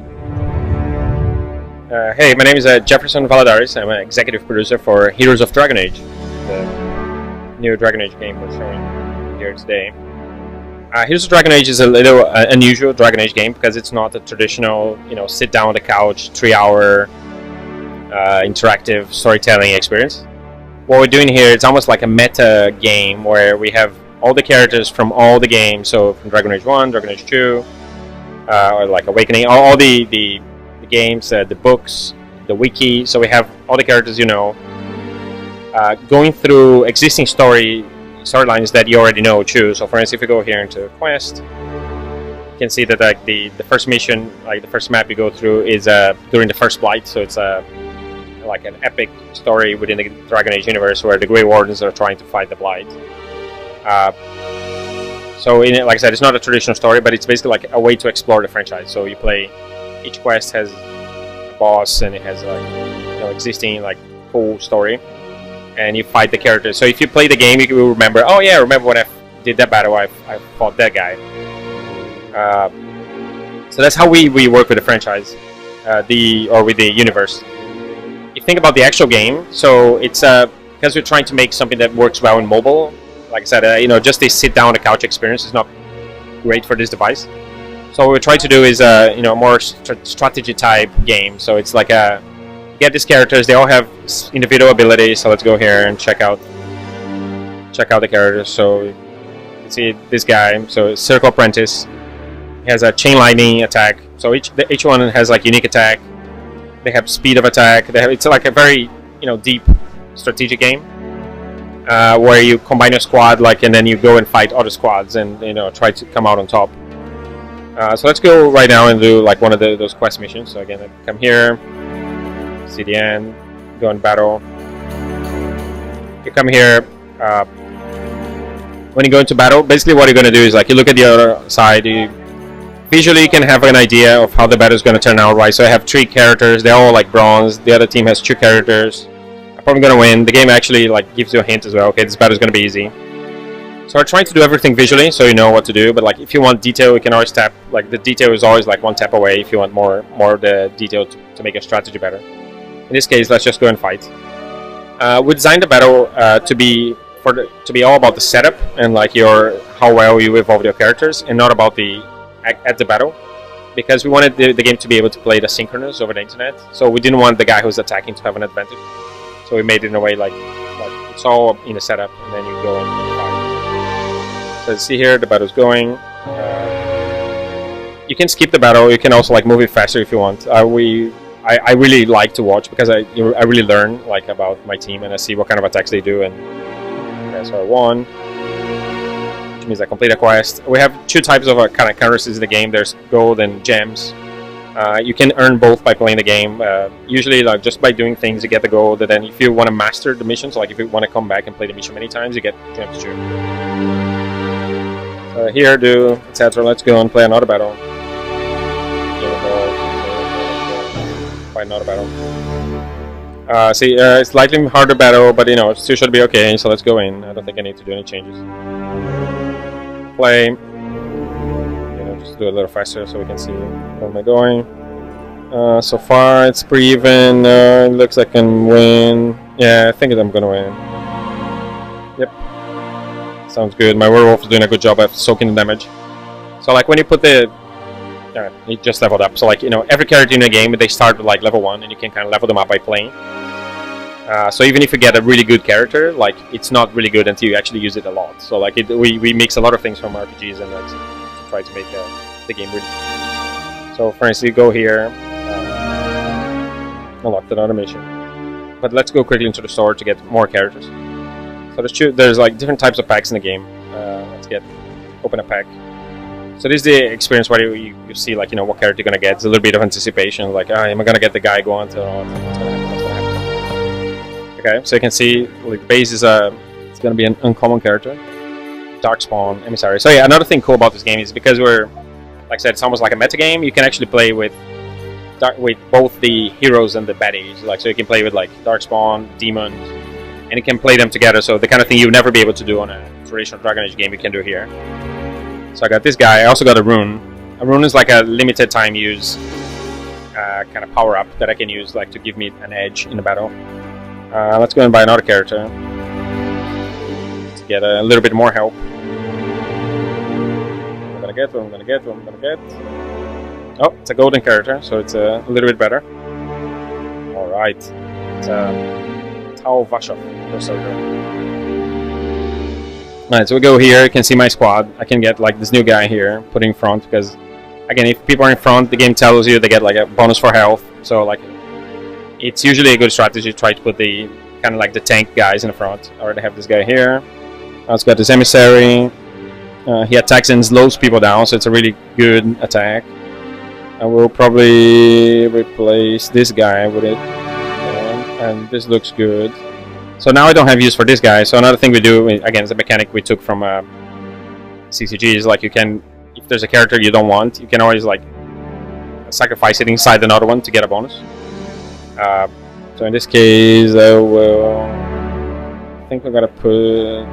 Okay. Hey, my name is Jefferson Valadares. I'm an executive producer for Heroes of Dragon Age, the new Dragon Age game we're showing here today. Heroes of Dragon Age is a little unusual Dragon Age game because it's not a traditional, sit down on the couch, 3-hour interactive storytelling experience. What we're doing here, it's almost like a meta game where we have all the characters from all the games, so from Dragon Age 1, Dragon Age 2, or like Awakening, all the games, the books, the wiki, so we have all the characters going through existing storylines that you already know too. So for instance, if you go here into Quest, you can see that like the first mission, like the first map you go through is during the first Blight, so it's like an epic story within the Dragon Age universe where the Grey Wardens are trying to fight the Blight. So like I said, it's not a traditional story, but it's basically like a way to explore the franchise. So you play, each quest has a boss and it has like existing like cool story, and you fight the characters. So if you play the game, you will remember, oh yeah, remember when I did that battle, I fought that guy. So that's how we work with the franchise, or with the universe. You think about the actual game, so it's because we're trying to make something that works well in mobile. Like I said, just a sit down on the couch experience is not great for this device. So what we try to do is more strategy type game. So it's like get these characters. They all have individual abilities. So let's go here and check out the characters. So you can see this guy. So Circle Apprentice. He has a chain lightning attack. So each one has like unique attack. They have speed of attack. It's like a very deep strategic game where you combine your squad and then you go and fight other squads and try to come out on top. So let's go right now and do like one of those quest missions. So again, come here, see the end, go and battle. You come here. When you go into battle, basically what you're going to do is like you look at the other side. Visually, you can have an idea of how the battle is going to turn out, right? So I have 3 characters. They're all like bronze. The other team has 2 characters. I'm probably going to win. The game actually like gives you a hint as well. Okay, this battle is going to be easy. So we're trying to do everything visually, so you know what to do. But like, if you want detail, you can always tap. Like the detail is always like one tap away. If you want more of the detail to make your strategy better. In this case, let's just go and fight. We designed the battle to be all about the setup and like how well you evolve your characters, and not about at the battle, because we wanted the game to be able to play the asynchronous over the internet. So we didn't want the guy who's attacking to have an advantage. So we made it in a way like it's all in the setup, and then you go and fight. So see here, the battle's going. You can skip the battle. You can also like move it faster if you want. I really like to watch because I really learn like about my team, and I see what kind of attacks they do. And okay, so I won. Which means I complete a quest. We have 2 types of kind of currencies in the game. There's gold and gems. You can earn both by playing the game. Usually, like just by doing things, you get the gold. And then, if you want to master the mission, so like if you want to come back and play the mission many times, you get gems too. So here, etc. Let's go and play another battle. Fight another battle. It's slightly harder battle, but it still should be okay. So let's go in. I don't think I need to do any changes. Play. Just do it a little faster so we can see where am I going. So far it's pretty even. It looks like I can win. Yeah, I think I'm gonna win. Yep. Sounds good. My werewolf is doing a good job of soaking the damage. So like when you put it just leveled up. So like every character in the game, they start with like level 1, and you can kind of level them up by playing. So even if you get a really good character, like it's not really good until you actually use it a lot. So like we mix a lot of things from RPGs and to try to make the game really. So for instance, you go here, unlock another mission. But let's go quickly into the store to get more characters. So there's like different types of packs in the game. Let's open a pack. So this is the experience where you see like what character you're gonna get. It's a little bit of anticipation, like am I gonna get the guy going to? What's gonna happen? Okay, so you can see like the base is it's gonna be an uncommon character, Darkspawn Emissary. So yeah, another thing cool about this game is because we're, like I said, it's almost like a meta game. You can actually play with both the heroes and the baddies. Like so, you can play with like Darkspawn, demons, and you can play them together. So the kind of thing you would never be able to do on a traditional Dragon Age game, you can do here. So I got this guy. I also got a rune. A rune is like a limited time use kind of power up that I can use like to give me an edge in the battle. Let's go and buy another character to get a little bit more help. I'm gonna get. Oh, it's a golden character, so it's a little bit better. All right, it's Vorschau. Alright, so we go here. You can see my squad. I can get like this new guy here, put in front, because again, if people are in front, the game tells you they get like a bonus for health. So like, it's usually a good strategy to try to put the kind of like the tank guys in the front. I already have this guy here. Let's got this emissary. He attacks and slows people down, so it's a really good attack. I will probably replace this guy with it, and this looks good. So now I don't have use for this guy. So another thing we do, again, is a mechanic we took from CCG, is like you can, if there's a character you don't want, you can always like sacrifice it inside another one to get a bonus. So in this case, I think we're gonna put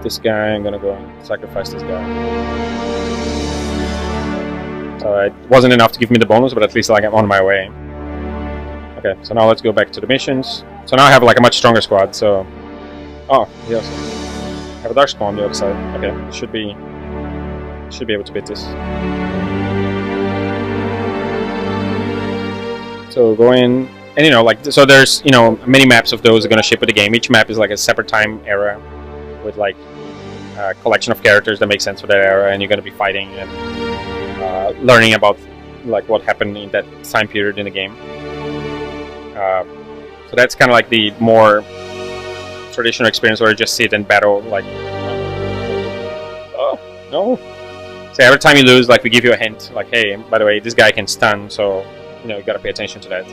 this guy. I'm gonna go and sacrifice this guy. So it wasn't enough to give me the bonus, but at least like I'm on my way. Okay, so now let's go back to the missions. So now I have like a much stronger squad. So, oh, yes, I have a dark spawn on the other side. Okay, should be able to beat this. So go in, and you know, like, so there's, you know, many maps of those are gonna ship with the game. Each map is like a separate time era with like a collection of characters that make sense for that era, and you're gonna be fighting and learning about like what happened in that time period in the game. So that's kind of like the more traditional experience where you just sit and battle, like, oh, no. So every time you lose, like, we give you a hint, like, hey, by the way, this guy can stun, so, you know, you gotta pay attention to that.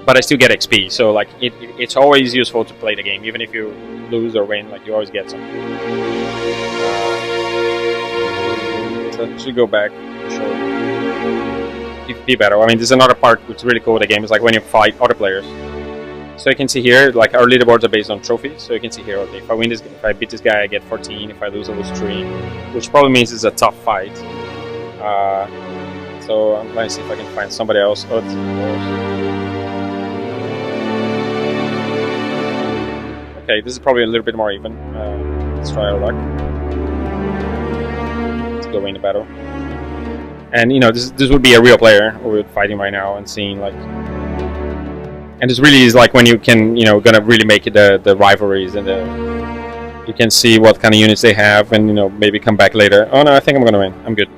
But I still get XP, so, like, it's always useful to play the game, even if you lose or win, like, you always get something. So I should go back and show you. PvP battle. I mean, this is another part which is really cool with the game, is like when you fight other players. So you can see here, like, our leaderboards are based on trophies. So you can see here, okay, if I win this, if I beat this guy, I get 14. If I lose, I lose 3, which probably means it's a tough fight. So I'm going to see if I can find somebody else. Oh, okay, this is probably a little bit more even. Let's try our luck. Let's go win the battle. And you know, this would be a real player we're fighting right now and seeing like, and this really is like when you can, you know, gonna really make it the rivalries, and you can see what kind of units they have, and you know, maybe come back later. Oh no, I think I'm gonna win. I'm good.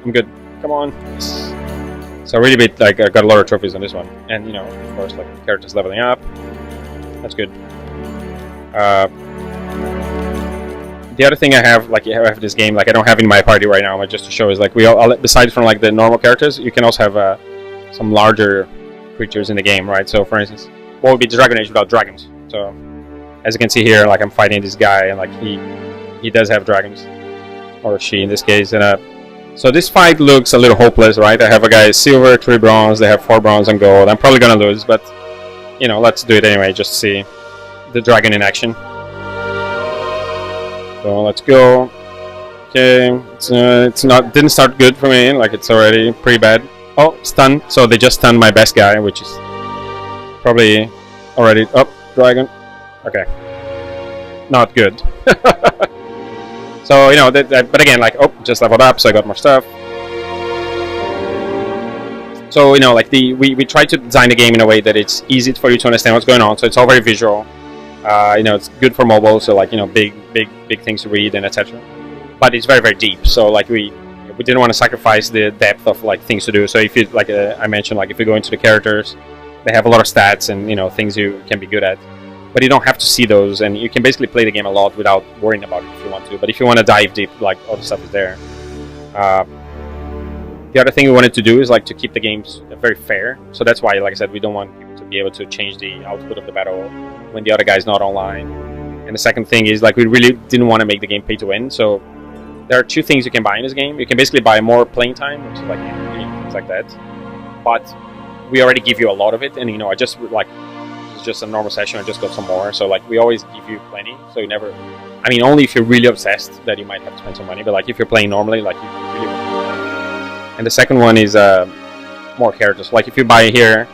Come on. So really bit like I got a lot of trophies on this one, and you know, of course, like characters leveling up. That's good. The other thing I have, like, I have this game, like, I don't have in my party right now, but just to show is, like, we all besides from, like, the normal characters, you can also have some larger creatures in the game, right? So, for instance, what would be Dragon Age without dragons? So, as you can see here, like, I'm fighting this guy, and, like, he does have dragons. Or she, in this case. And so this fight looks a little hopeless, right? I have a guy silver, 3 bronze, they have 4 bronze and gold. I'm probably gonna lose, but, you know, let's do it anyway, just to see the dragon in action. So let's go. Okay, didn't start good for me. Like, it's already pretty bad. Oh, stun. So they just stunned my best guy, which is probably already dragon. Okay, not good. So you know but again, like, oh, just leveled up, so I got more stuff. So you know, like we try to design the game in a way that it's easy for you to understand what's going on. So it's all very visual. You know, it's good for mobile, so like, you know, big things to read and etc. But it's very, very deep. So like we didn't want to sacrifice the depth of like things to do. So if you like I mentioned, like if you go into the characters, they have a lot of stats and you know things you can be good at. But you don't have to see those, and you can basically play the game a lot without worrying about it if you want to. But if you want to dive deep, like all the stuff is there. The other thing we wanted to do is like to keep the games very fair. So that's why, like I said, we don't want people to be able to change the output of the battle when the other guy's not online. And the second thing is, like, we really didn't want to make the game pay to win. So there are 2 things you can buy in this game. You can basically buy more playing time, which is like things like that. But we already give you a lot of it, and you know, I just like, it's just a normal session. I just got some more. So like, we always give you plenty. So you never, I mean, only if you're really obsessed that you might have to spend some money. But like, if you're playing normally, like, you really won't. And the second one is more characters. Like if you buy here,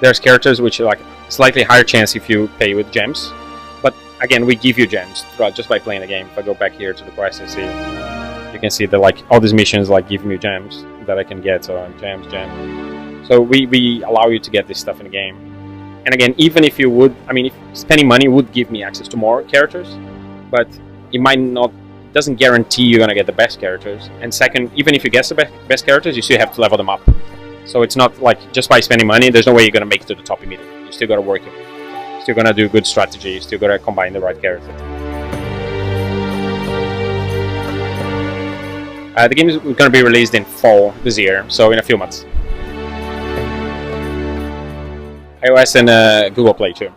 there's characters which are like slightly higher chance if you pay with gems. But again, we give you gems just by playing the game. If I go back here to the quest and see, you can see that like all these missions like give me gems that I can get. So gems. So we allow you to get this stuff in the game. And again, even if you would, I mean, if spending money would give me access to more characters, but it might not, doesn't guarantee you're gonna get the best characters. And second, even if you get the best characters, you still have to level them up. So it's not like just by spending money, there's no way you're gonna make it to the top immediately. You still gotta work it. You still gonna do good strategy. You still gotta combine the right characters. The game is gonna be released in fall this year, so in a few months. iOS and Google Play too.